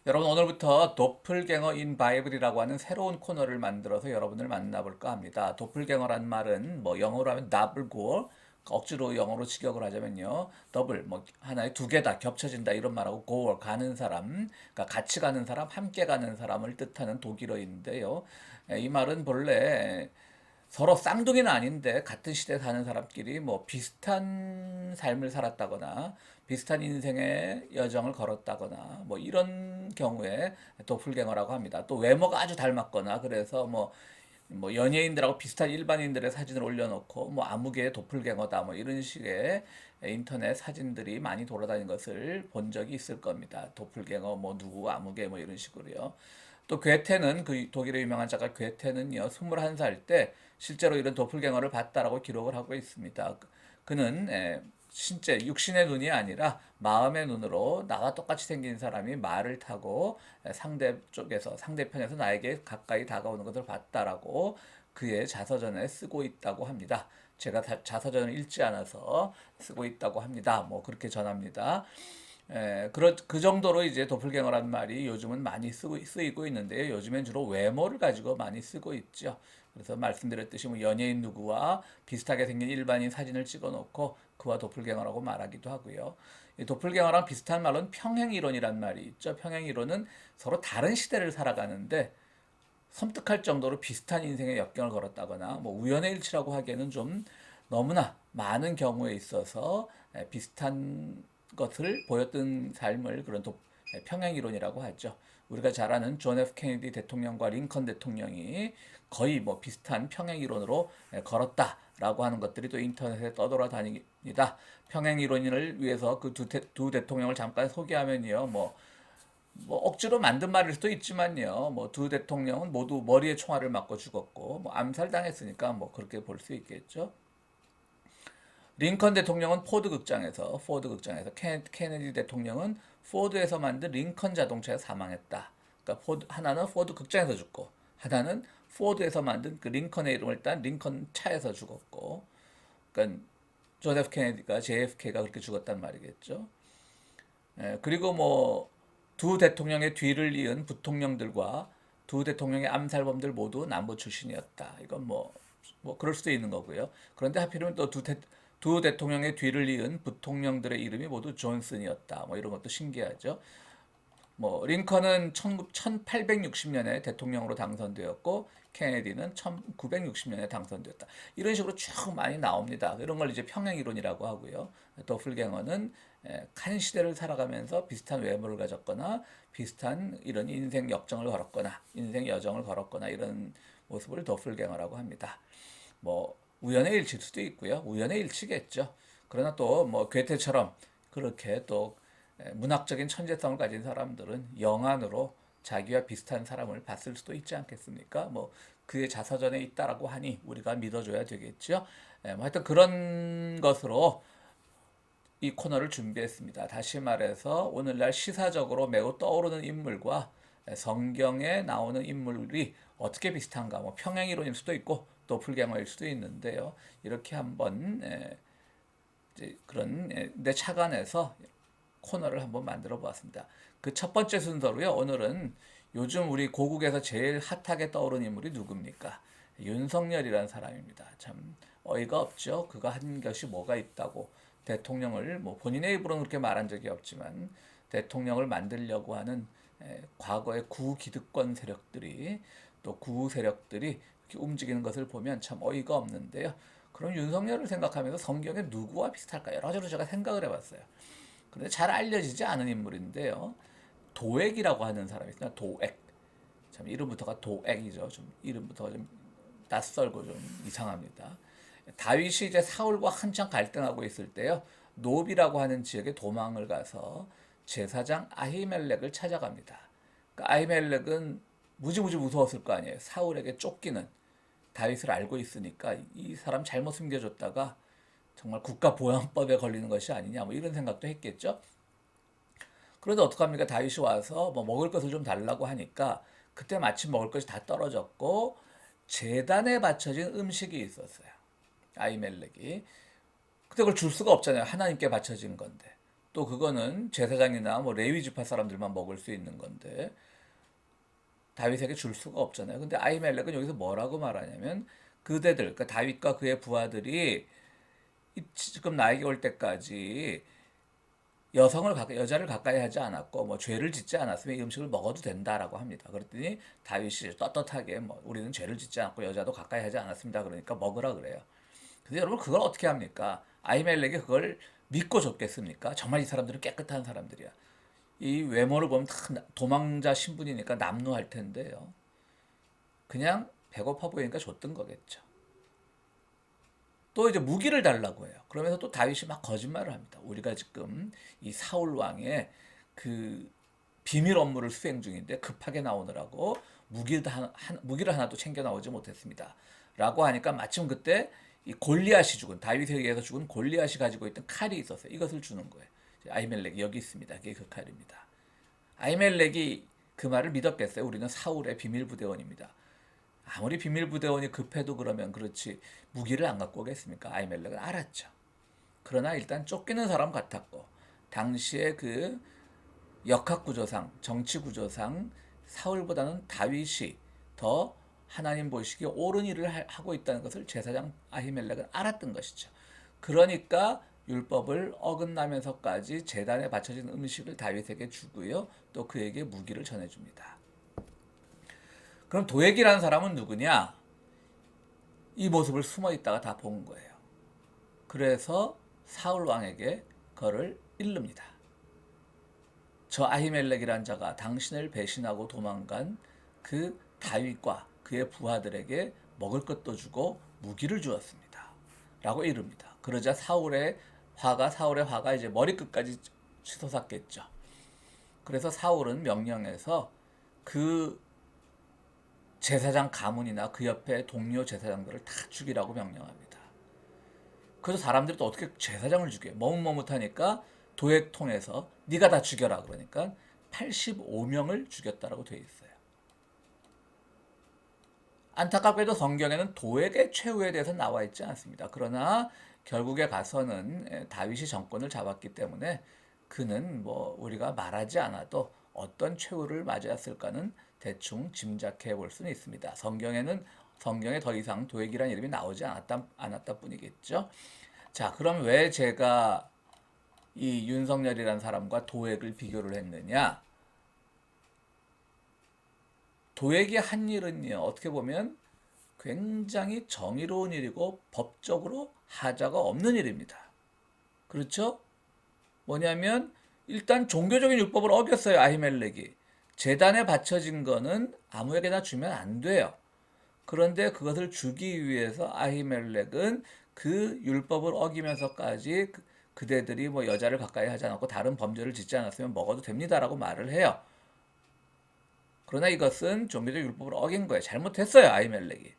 여러분 오늘부터 도플갱어 인 바이블이라고 하는 새로운 코너를 만들어서 여러분을 만나볼까 합니다. 도플갱어란 말은 뭐 영어로 하면 더블고 억지로 영어로 직역을 하자면요. 더블 뭐 하나에 두 개 다 겹쳐진다 이런 말하고 고 가는 사람, 그러니까 같이 가는 사람, 함께 가는 사람을 뜻하는 독일어인데요. 이 말은 본래 서로 쌍둥이는 아닌데 같은 시대에 사는 사람끼리 뭐 비슷한 삶을 살았다거나 비슷한 인생의 여정을 걸었다거나 뭐 이런 경우에 도플갱어라고 합니다. 또 외모가 아주 닮았거나 그래서 뭐 연예인들하고 비슷한 일반인들의 사진을 올려놓고 뭐 아무개의 도플갱어다 뭐 이런 식의 인터넷 사진들이 많이 돌아다닌 것을 본 적이 있을 겁니다. 도플갱어 뭐 누구 아무개 뭐 이런 식으로요. 또 괴테는 그 독일의 유명한 작가 괴테는요 21살 때 실제로 이런 도플갱어를 봤다라고 기록을 하고 있습니다. 그는 신체 육신의 눈이 아니라 마음의 눈으로 나와 똑같이 생긴 사람이 말을 타고 상대편에서 나에게 가까이 다가오는 것을 봤다라고 그의 자서전에 쓰고 있다고 합니다. 제가 자서전을 읽지 않아서 쓰고 있다고 합니다. 뭐 그렇게 전합니다. 그 정도로 이제 도플갱어라는 말이 요즘은 많이 쓰이고 있는데요. 요즘엔 주로 외모를 가지고 많이 쓰고 있죠. 그래서 말씀드렸듯이 뭐 연예인 누구와 비슷하게 생긴 일반인 사진을 찍어 놓고 그와 도플갱어라고 말하기도 하고요. 이 도플갱어랑 비슷한 말은 평행이론이란 말이 있죠. 평행이론은 서로 다른 시대를 살아가는데 섬뜩할 정도로 비슷한 인생의 역경을 걸었다거나 뭐 우연의 일치라고 하기에는 좀 너무나 많은 경우에 있어서 비슷한 것을 보였던 삶을 평행 이론이라고 하죠. 우리가 잘 아는 존 F 케네디 대통령과 링컨 대통령이 거의 뭐 비슷한 평행 이론으로 걸었다라고 하는 것들이 또 인터넷에 떠돌아다닙니다. 평행 이론을 위해서 그 두 대통령을 잠깐 소개하면요. 뭐 억지로 만든 말일 수도 있지만요. 뭐 두 대통령은 모두 머리에 총알을 맞고 죽었고 뭐 암살당했으니까 뭐 그렇게 볼 수 있겠죠. 링컨 대통령은 포드 극장에서 케네디 대통령은 포드에서 만든 링컨 자동차에 사망했다. 그러니까 하나는 포드 극장에서 죽고 하나는 포드에서 만든 그 링컨의 이름을 딴 링컨 차에서 죽었고, 그러니까 존 F 케네디가 JFK가 그렇게 죽었단 말이겠죠. 그리고 뭐 두 대통령의 뒤를 이은 부통령들과 두 대통령의 암살범들 모두 남부 출신이었다. 이건 뭐 그럴 수도 있는 거고요. 그런데 하필이면 또 두 대통령의 뒤를 이은 부통령들의 이름이 모두 존슨이었다. 뭐 이런 것도 신기하죠. 뭐 링컨은 1860년에 대통령으로 당선되었고 케네디는 1960년에 당선되었다. 이런 식으로 쭉 많이 나옵니다. 이런 걸 이제 평행 이론이라고 하고요. 도플갱어는 한 시대를 살아가면서 비슷한 외모를 가졌거나 비슷한 이런 인생 역정을 걸었거나 인생 여정을 걸었거나 이런 모습을 도플갱어라고 합니다. 뭐 우연의 일치일 수도 있고요. 우연의 일치겠죠. 그러나 또 뭐 괴테처럼 그렇게 또 문학적인 천재성을 가진 사람들은 영안으로 자기와 비슷한 사람을 봤을 수도 있지 않겠습니까? 뭐 그의 자서전에 있다라고 하니 우리가 믿어줘야 되겠죠. 뭐 하여튼 그런 것으로 이 코너를 준비했습니다. 다시 말해서 오늘날 시사적으로 매우 떠오르는 인물과 성경에 나오는 인물이 어떻게 비슷한가, 뭐 평행이론일 수도 있고 도플갱어일 수도 있는데요. 이렇게 한번 이제 그런 내 차관에서 코너를 한번 만들어 보았습니다. 그 첫 번째 순서로요. 오늘은 요즘 우리 고국에서 제일 핫하게 떠오르는 인물이 누굽니까? 윤석열이라는 사람입니다. 참 어이가 없죠. 그가 한 것이 뭐가 있다고 대통령을 뭐 본인의 입으로는 그렇게 말한 적이 없지만 대통령을 만들려고 하는 과거의 구기득권 세력들이 또 구우 세력들이 이렇게 움직이는 것을 보면 참 어이가 없는데요. 그럼 윤석열을 생각하면서 성경에 누구와 비슷할까 여러 가지로 제가 생각을 해봤어요. 그런데 잘 알려지지 않은 인물인데요. 도액이라고 하는 사람이 있습니다. 도액. 참 이름부터가 도액이죠. 좀 이름부터가 좀 낯설고 좀 이상합니다. 다윗이 이제 사울과 한창 갈등하고 있을 때요. 노비라고 하는 지역에 도망을 가서 제사장 아히멜렉을 찾아갑니다. 그러니까 아히멜렉은 무지무지 무서웠을 거 아니에요. 사울에게 쫓기는 다윗을 알고 있으니까 이 사람 잘못 숨겨줬다가 정말 국가보안법에 걸리는 것이 아니냐 뭐 이런 생각도 했겠죠. 그런데 어떡합니까? 다윗이 와서 뭐 먹을 것을 좀 달라고 하니까 그때 마침 먹을 것이 다 떨어졌고 제단에 바쳐진 음식이 있었어요. 아이멜렉이. 근데 그걸 줄 수가 없잖아요. 하나님께 바쳐진 건데. 또 그거는 제사장이나 뭐 레위 지파 사람들만 먹을 수 있는 건데 다윗에게 줄 수가 없잖아요. 근데 아히멜렉은 여기서 뭐라고 말하냐면 그대들, 그러니까 다윗과 그의 부하들이 지금 나에게 올 때까지 여자를 가까이 하지 않았고 뭐 죄를 짓지 않았으면 이 음식을 먹어도 된다라고 합니다. 그랬더니 다윗이 떳떳하게 뭐 우리는 죄를 짓지 않고 여자도 가까이 하지 않았습니다. 그러니까 먹으라 그래요. 근데 여러분 그걸 어떻게 합니까? 아히멜렉이 그걸 믿고 줬겠습니까? 정말 이 사람들은 깨끗한 사람들이야. 이 외모를 보면 다 도망자 신분이니까 남루할 텐데요. 그냥 배고파 보이니까 줬던 거겠죠. 또 이제 무기를 달라고 해요. 그러면서 또 다윗이 막 거짓말을 합니다. 우리가 지금 이 사울 왕의 그 비밀 업무를 수행 중인데 급하게 나오느라고 무기를 하나도 챙겨 나오지 못했습니다. 라고 하니까 마침 그때 이 골리앗이 죽은 다윗에 의해서 죽은 골리앗이 가지고 있던 칼이 있었어요. 이것을 주는 거예요. 아히멜렉이 여기 있습니다. 그게 그 칼입니다. 아히멜렉이 그 말을 믿었겠어요. 우리는 사울의 비밀 부대원입니다. 아무리 비밀 부대원이 급해도 그러면 그렇지 무기를 안 갖고 오겠습니까? 아히멜렉은 알았죠. 그러나 일단 쫓기는 사람 같았고 당시에 그 역학 구조상, 정치 구조상 사울보다는 다윗이 더 하나님 보시기에 옳은 일을 하고 있다는 것을 제사장 아히멜렉은 알았던 것이죠. 그러니까 율법을 어긋나면서까지 제단에 바쳐진 음식을 다윗에게 주고요. 또 그에게 무기를 전해줍니다. 그럼 도액이라는 사람은 누구냐? 이 모습을 숨어 있다가 다 본 거예요. 그래서 사울 왕에게 그를 이릅니다. 저 아히멜렉이란 자가 당신을 배신하고 도망간 그 다윗과 그의 부하들에게 먹을 것도 주고 무기를 주었습니다. 라고 이릅니다. 그러자 사울의 화가 이제 머리끝까지 치솟았겠죠. 그래서 사울은 명령해서 그 제사장 가문이나 그 옆에 동료 제사장들을 다 죽이라고 명령합니다. 그래서 사람들이 또 어떻게 제사장을 죽여요? 머뭇머뭇하니까 도액 통해서 네가 다 죽여라 그러니까 85명을 죽였다라고 되어 있어요. 안타깝게도 성경에는 도액의 최후에 대해서 나와 있지 않습니다. 그러나 결국에 가서는 다윗이 정권을 잡았기 때문에 그는 뭐 우리가 말하지 않아도 어떤 최후를 맞이했을까는 대충 짐작해 볼 수는 있습니다. 성경에 더 이상 도액이라는 이름이 나오지 않았다 뿐이겠죠. 자, 그럼 왜 제가 이 윤석열이라는 사람과 도액을 비교를 했느냐? 도액이 한 일은요, 어떻게 보면 굉장히 정의로운 일이고 법적으로 하자가 없는 일입니다. 그렇죠? 뭐냐면 일단 종교적인 율법을 어겼어요, 아히멜렉이. 제단에 바쳐진 거는 아무에게나 주면 안 돼요. 그런데 그것을 주기 위해서 아히멜렉은 그 율법을 어기면서까지 그대들이 뭐 여자를 가까이 하지 않았고 다른 범죄를 짓지 않았으면 먹어도 됩니다라고 말을 해요. 그러나 이것은 종교적 율법을 어긴 거예요. 잘못했어요, 아히멜렉이.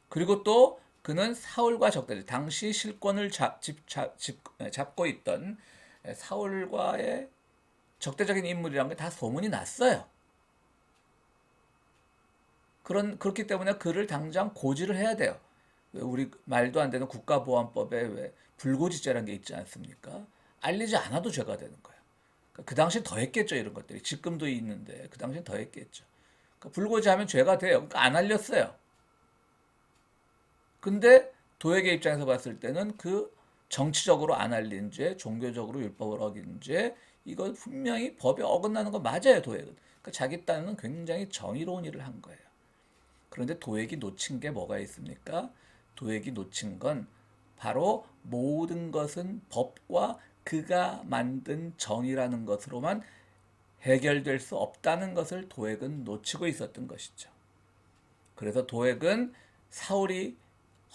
그리고 또 그는 사울과 적대적, 당시 실권을 잡고 있던 사울과의 적대적인 인물이라는 게 다 소문이 났어요. 그렇기 때문에 그를 당장 고지를 해야 돼요. 우리 말도 안 되는 국가보안법에 왜 불고지죄라는 게 있지 않습니까? 알리지 않아도 죄가 되는 거예요. 그 당시 더 했겠죠, 이런 것들이. 지금도 있는데 그 당시 더 했겠죠. 불고지하면 죄가 돼요. 그러니까 안 알렸어요. 근데 도액의 입장에서 봤을 때는 그 정치적으로 안 알린 죄, 종교적으로 율법을 어긴 죄, 이건 분명히 법에 어긋나는 거 맞아요, 도액은. 그러니까 자기 딴에는 굉장히 정의로운 일을 한 거예요. 그런데 도액이 놓친 게 뭐가 있습니까? 도액이 놓친 건 바로 모든 것은 법과 그가 만든 정의라는 것으로만 해결될 수 없다는 것을 도액은 놓치고 있었던 것이죠. 그래서 도액은 사울이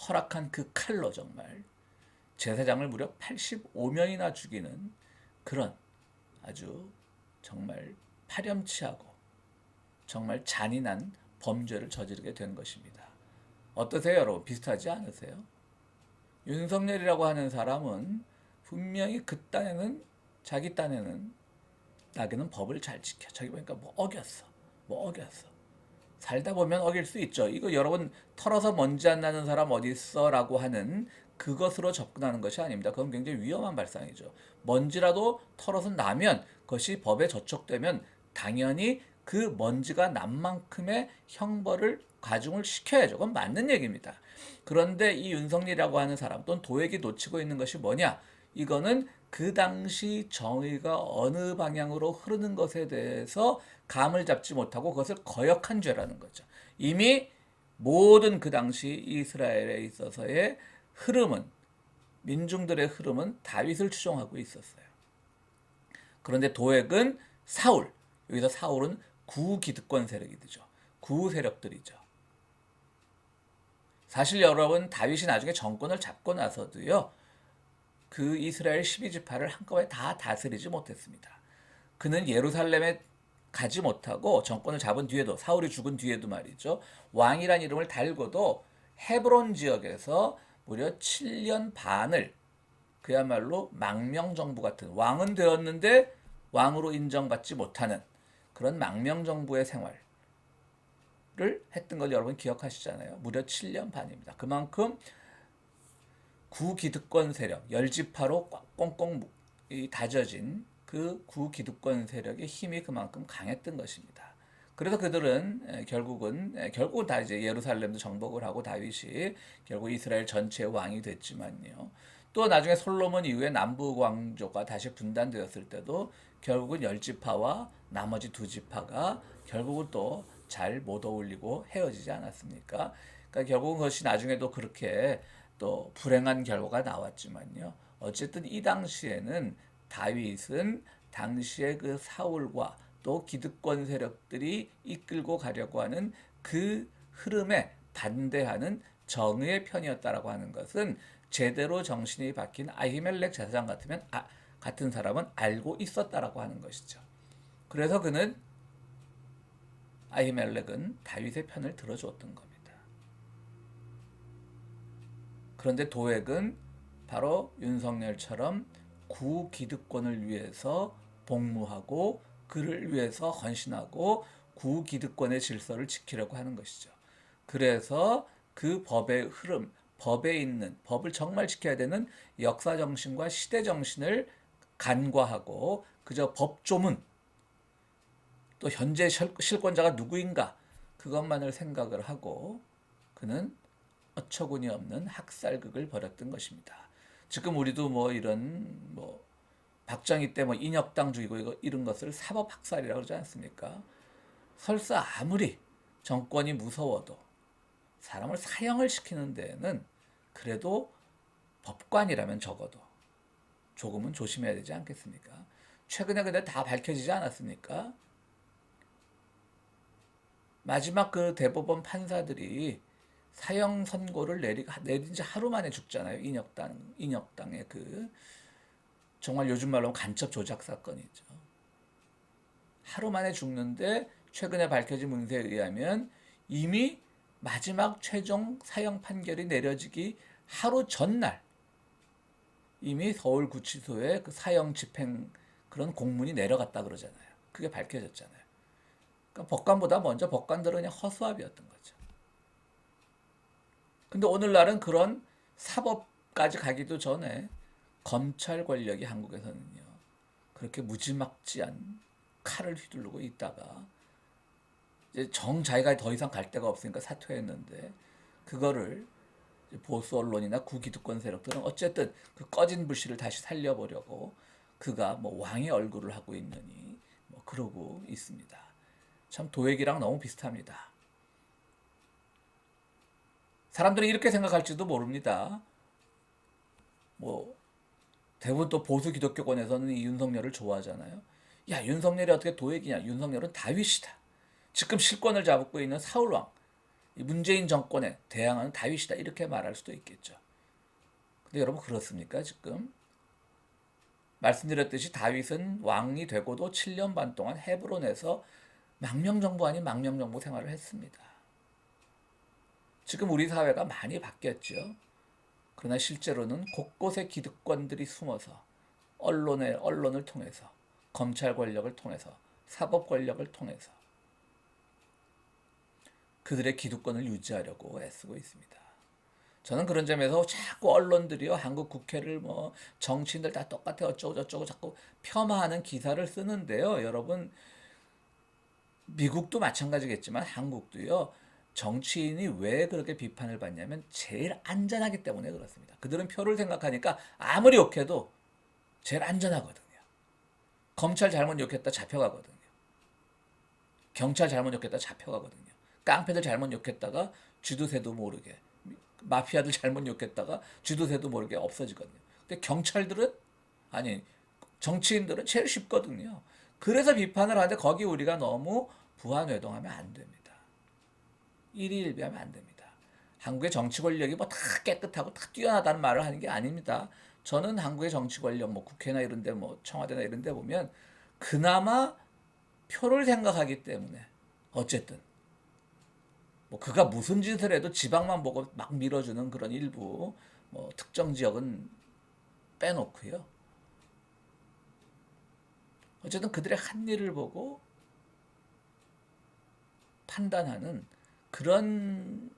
허락한 그 칼로 정말 제사장을 무려 85명이나 죽이는 그런 아주 정말 파렴치하고 정말 잔인한 범죄를 저지르게 된 것입니다. 어떠세요, 여러분? 비슷하지 않으세요? 윤석열이라고 하는 사람은 분명히 자기 딴에는 나게는 법을 잘 지켜. 저기 보니까 뭐 어겼어. 살다 보면 어길 수 있죠. 이거 여러분 털어서 먼지 안 나는 사람 어디 있어라고 하는 그것으로 접근하는 것이 아닙니다. 그건 굉장히 위험한 발상이죠. 먼지라도 털어서 나면 그것이 법에 저촉되면 당연히 그 먼지가 난 만큼의 형벌을 가중을 시켜야죠. 그건 맞는 얘기입니다. 그런데 이 윤석열이라고 하는 사람 또는 도액이 놓치고 있는 것이 뭐냐? 이거는 그 당시 정의가 어느 방향으로 흐르는 것에 대해서 감을 잡지 못하고 그것을 거역한 죄라는 거죠. 이미 모든 그 당시 이스라엘에 있어서의 흐름은, 민중들의 흐름은 다윗을 추종하고 있었어요. 그런데 도액은 사울, 여기서 사울은 구기득권 세력이 되죠. 구 세력들이죠. 사실 여러분, 다윗이 나중에 정권을 잡고 나서도요, 그 이스라엘 12지파를 한꺼번에 다 다스리지 못했습니다. 그는 예루살렘에 가지 못하고 정권을 잡은 뒤에도, 사울이 죽은 뒤에도 말이죠, 왕이란 이름을 달고도 헤브론 지역에서 무려 7년 반을 그야말로 망명정부 같은, 왕은 되었는데 왕으로 인정받지 못하는 그런 망명정부의 생활을 했던 걸 여러분 기억하시잖아요. 무려 7년 반입니다. 그만큼 구기득권 세력, 열지파로 꽁꽁 다져진 그 구기득권 세력의 힘이 그만큼 강했던 것입니다. 그래서 그들은 결국은 다 이제 예루살렘도 정복을 하고 다윗이 결국 이스라엘 전체의 왕이 됐지만요. 또 나중에 솔로몬 이후에 남부 왕조가 다시 분단되었을 때도 결국은 열지파와 나머지 두 지파가 결국은 또 잘 못 어울리고 헤어지지 않았습니까? 그러니까 결국은 그것이 나중에도 그렇게 또 불행한 결과가 나왔지만요. 어쨌든 이 당시에는 다윗은 당시의 그 사울과 또 기득권 세력들이 이끌고 가려고 하는 그 흐름에 반대하는 정의의 편이었다라고 하는 것은 제대로 정신이 박힌 아히멜렉 제사장 같은 사람은 알고 있었다라고 하는 것이죠. 그래서 그는 아히멜렉은 다윗의 편을 들어주었던 겁니다. 그런데 도액은 바로 윤석열처럼 구기득권을 위해서 복무하고 그를 위해서 헌신하고 구기득권의 질서를 지키려고 하는 것이죠. 그래서 그 법의 흐름, 법에 있는, 법을 정말 지켜야 되는 역사 정신과 시대 정신을 간과하고 그저 법조문, 또 현재 실권자가 누구인가 그것만을 생각을 하고 그는 어처구니 없는 학살극을 벌였던 것입니다. 지금 우리도 뭐 이런 뭐 박정희 때 뭐 인혁당 주의고 이런 것을 사법 학살이라고 그러지 않습니까? 설사 아무리 정권이 무서워도 사람을 사형을 시키는 데에는 그래도 법관이라면 적어도 조금은 조심해야 되지 않겠습니까? 최근에 근데 다 밝혀지지 않았습니까? 마지막 그 대법원 판사들이 사형 선고를 내린 지 하루 만에 죽잖아요. 인혁당의 그 정말 요즘 말로 간첩 조작 사건이죠. 하루 만에 죽는데 최근에 밝혀진 문서에 의하면 이미 마지막 최종 사형 판결이 내려지기 하루 전날 이미 서울구치소에 그 사형 집행 그런 공문이 내려갔다 그러잖아요. 그게 밝혀졌잖아요. 그러니까 법관보다 먼저 법관들은 그냥 허수아비였던 거죠. 근데 오늘날은 그런 사법까지 가기도 전에 검찰 권력이 한국에서는요. 그렇게 무지막지한 칼을 휘두르고 있다가 이제 자기가 더 이상 갈 데가 없으니까 사퇴했는데 그거를 보수 언론이나 구기득권 세력들은 어쨌든 그 꺼진 불씨를 다시 살려보려고 그가 뭐 왕의 얼굴을 하고 있느니 뭐 그러고 있습니다. 참 도액이랑 너무 비슷합니다. 사람들은 이렇게 생각할지도 모릅니다. 뭐 대부분 또 보수 기독교권에서는 이 윤석열을 좋아하잖아요. 야, 윤석열이 어떻게 도액이냐? 윤석열은 다윗이다. 지금 실권을 잡고 있는 사울왕, 문재인 정권에 대항하는 다윗이다. 이렇게 말할 수도 있겠죠. 근데 여러분 그렇습니까? 지금 말씀드렸듯이 다윗은 왕이 되고도 7년 반 동안 헤브론에서 망명정부 아닌 망명정부 생활을 했습니다. 지금 우리 사회가 많이 바뀌었죠. 그러나 실제로는 곳곳에 기득권들이 숨어서 언론을 통해서 검찰 권력을 통해서 사법 권력을 통해서 그들의 기득권을 유지하려고 애쓰고 있습니다. 저는 그런 점에서 자꾸 언론들이요, 한국 국회를 뭐 정치인들 다 똑같아 어쩌고 저쩌고 자꾸 폄하하는 기사를 쓰는데요. 여러분, 미국도 마찬가지겠지만 한국도요. 정치인이 왜 그렇게 비판을 받냐면 제일 안전하기 때문에 그렇습니다. 그들은 표를 생각하니까 아무리 욕해도 제일 안전하거든요. 검찰 잘못 욕했다 잡혀가거든요. 경찰 잘못 욕했다 잡혀가거든요. 깡패들 잘못 욕했다가 쥐도새도 모르게, 마피아들 잘못 욕했다가 쥐도새도 모르게 없어지거든요. 근데 경찰들은, 아니, 정치인들은 제일 쉽거든요. 그래서 비판을 하는데 거기 우리가 너무 부안회동하면 안 됩니다. 일희일비하면 안 됩니다. 한국의 정치 권력이 뭐 다 깨끗하고 다 뛰어나다는 말을 하는 게 아닙니다. 저는 한국의 정치 권력, 뭐 국회나 이런데, 뭐 청와대나 이런데 보면 그나마 표를 생각하기 때문에 어쨌든 뭐 그가 무슨 짓을 해도 지방만 보고 막 밀어주는 그런 일부, 뭐 특정 지역은 빼놓고요. 어쨌든 그들의 한 일을 보고 판단하는 그런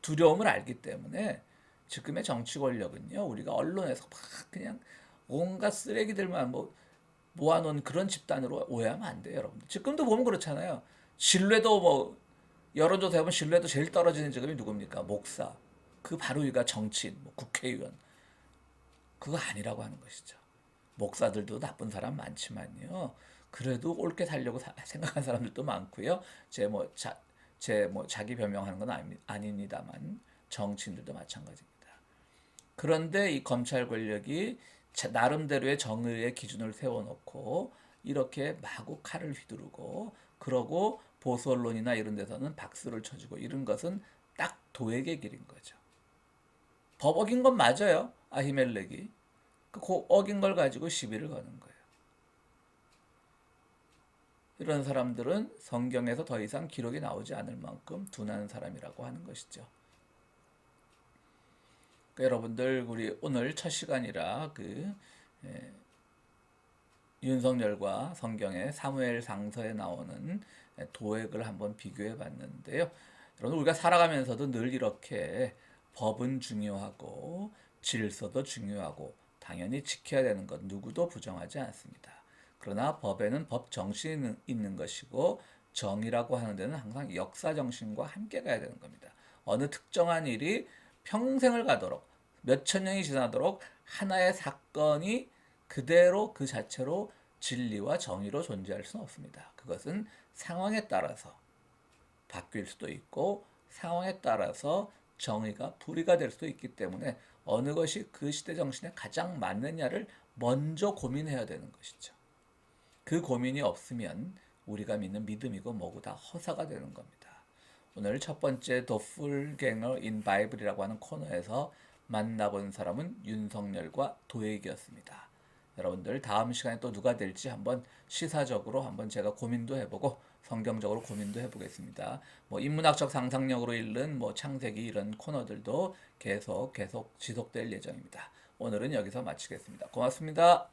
두려움을 알기 때문에 지금의 정치 권력은요, 우리가 언론에서 막 그냥 온갖 쓰레기들만 뭐 모아놓은 그런 집단으로 오해하면 안 돼요, 여러분. 지금도 보면 그렇잖아요. 신뢰도 뭐 여론조사 해보면 신뢰도 제일 떨어지는 직업이 누굽니까? 목사. 그 바로 위가 정치인, 뭐 국회의원. 그거 아니라고 하는 것이죠. 목사들도 나쁜 사람 많지만요. 그래도 옳게 살려고 생각하는 사람들도 많고요. 제 뭐 자기 변명하는 건 아닙니다만 정치인들도 마찬가지입니다. 그런데 이 검찰 권력이 나름대로의 정의의 기준을 세워놓고 이렇게 마구 칼을 휘두르고 그러고 보수 언론이나 이런 데서는 박수를 쳐주고 이런 것은 딱 도액의 길인 거죠. 법 어긴 건 맞아요. 아히멜렉이. 그 어긴 걸 가지고 시비를 거는 거예요. 이런 사람들은 성경에서 더 이상 기록이 나오지 않을 만큼 둔한 사람이라고 하는 것이죠. 여러분들, 우리 오늘 첫 시간이라 윤석열과 성경의 사무엘 상서에 나오는 도액을 한번 비교해 봤는데요. 여러분, 우리가 살아가면서도 늘 이렇게 법은 중요하고 질서도 중요하고 당연히 지켜야 되는 것 누구도 부정하지 않습니다. 그러나 법에는 법 정신이 있는 것이고 정의라고 하는 데는 항상 역사 정신과 함께 가야 되는 겁니다. 어느 특정한 일이 평생을 가도록 몇천 년이 지나도록 하나의 사건이 그대로 그 자체로 진리와 정의로 존재할 수는 없습니다. 그것은 상황에 따라서 바뀔 수도 있고 상황에 따라서 정의가 불의가 될 수도 있기 때문에 어느 것이 그 시대 정신에 가장 맞느냐를 먼저 고민해야 되는 것이죠. 그 고민이 없으면 우리가 믿는 믿음이고 뭐고 다 허사가 되는 겁니다. 오늘 첫 번째 도플갱어 인 바이블이라고 하는 코너에서 만나본 사람은 윤석열과 도액이었습니다. 여러분들 다음 시간에 또 누가 될지 한번 시사적으로 한번 제가 고민도 해보고 성경적으로 고민도 해보겠습니다. 뭐 인문학적 상상력으로 읽는 뭐 창세기 이런 코너들도 계속 지속될 예정입니다. 오늘은 여기서 마치겠습니다. 고맙습니다.